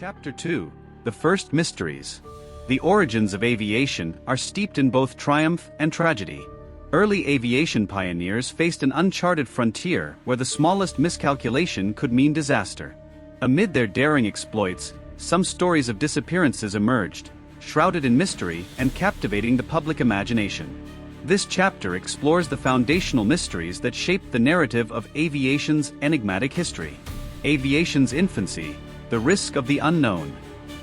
Chapter 2: The First Mysteries. The origins of aviation are steeped in both triumph and tragedy. Early aviation pioneers faced an uncharted frontier where the smallest miscalculation could mean disaster. Amid their daring exploits, some stories of disappearances emerged, shrouded in mystery and captivating the public imagination. This chapter explores the foundational mysteries that shaped the narrative of aviation's enigmatic history. Aviation's infancy, the risk of the unknown.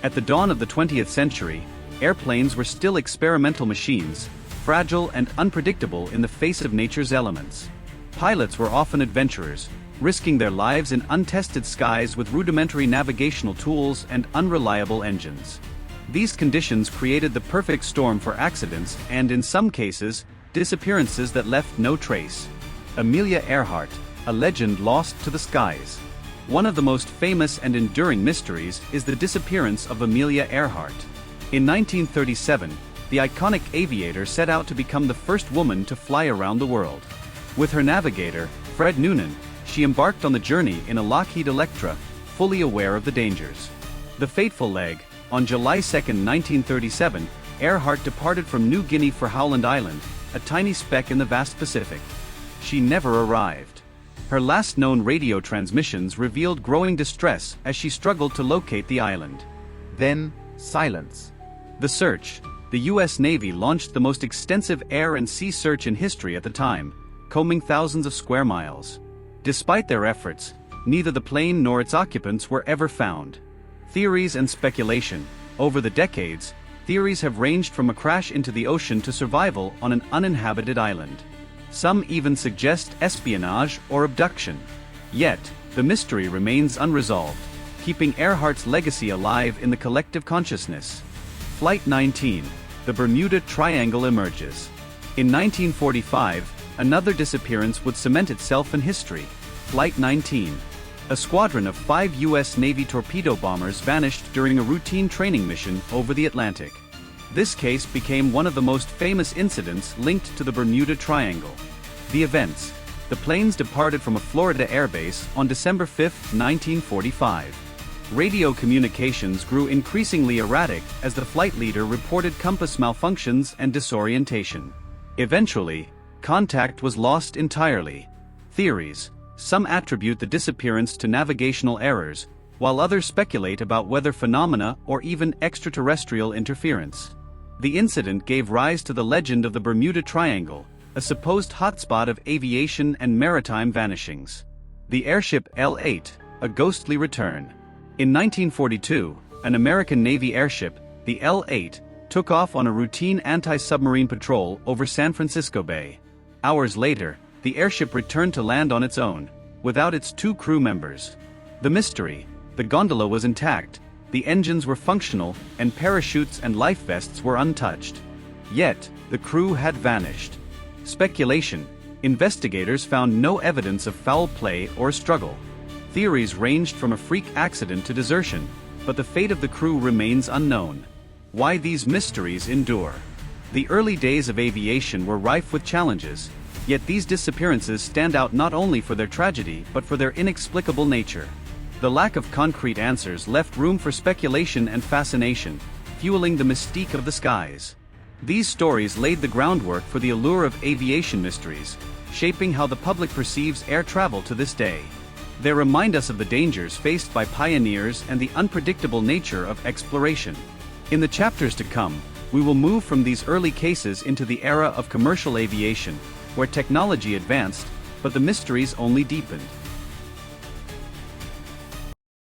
At the dawn of the 20th century, airplanes were still experimental machines, fragile and unpredictable in the face of nature's elements. Pilots were often adventurers, risking their lives in untested skies with rudimentary navigational tools and unreliable engines. These conditions created the perfect storm for accidents and, in some cases, disappearances that left no trace. Amelia Earhart, a legend lost to the skies. One of the most famous and enduring mysteries is the disappearance of Amelia Earhart. In 1937, the iconic aviator set out to become the first woman to fly around the world. With her navigator, Fred Noonan, she embarked on the journey in a Lockheed Electra, fully aware of the dangers. The fateful leg. On July 2, 1937, Earhart departed from New Guinea for Howland Island, a tiny speck in the vast Pacific. She never arrived. Her last known radio transmissions revealed growing distress as she struggled to locate the island. Then, silence. The search. The U.S. Navy launched the most extensive air and sea search in history at the time, combing thousands of square miles. Despite their efforts, neither the plane nor its occupants were ever found. Theories and speculation. Over the decades, theories have ranged from a crash into the ocean to survival on an uninhabited island. Some even suggest espionage or abduction. Yet, the mystery remains unresolved, keeping Earhart's legacy alive in the collective consciousness. Flight 19. The Bermuda Triangle emerges. In 1945, another disappearance would cement itself in history. Flight 19. A squadron of 5 U.S. Navy torpedo bombers vanished during a routine training mission over the Atlantic. This case became one of the most famous incidents linked to the Bermuda Triangle. The events. The planes departed from a Florida airbase on December 5, 1945. Radio communications grew increasingly erratic as the flight leader reported compass malfunctions and disorientation. Eventually, contact was lost entirely. Theories. Some attribute the disappearance to navigational errors, while others speculate about weather phenomena or even extraterrestrial interference. The incident gave rise to the legend of the Bermuda Triangle, a supposed hotspot of aviation and maritime vanishings. The airship L-8, a ghostly return. In 1942, an American Navy airship, the L-8, took off on a routine anti-submarine patrol over San Francisco Bay. Hours later, the airship returned to land on its own, without its 2 crew members. The mystery. The gondola was intact, the engines were functional, and parachutes and life vests were untouched. Yet, the crew had vanished. Speculation. Investigators found no evidence of foul play or struggle. Theories ranged from a freak accident to desertion, but the fate of the crew remains unknown. Why these mysteries endure. The early days of aviation were rife with challenges, yet these disappearances stand out not only for their tragedy but for their inexplicable nature. The lack of concrete answers left room for speculation and fascination, fueling the mystique of the skies. These stories laid the groundwork for the allure of aviation mysteries, shaping how the public perceives air travel to this day. They remind us of the dangers faced by pioneers and the unpredictable nature of exploration. In the chapters to come, we will move from these early cases into the era of commercial aviation, where technology advanced, but the mysteries only deepened.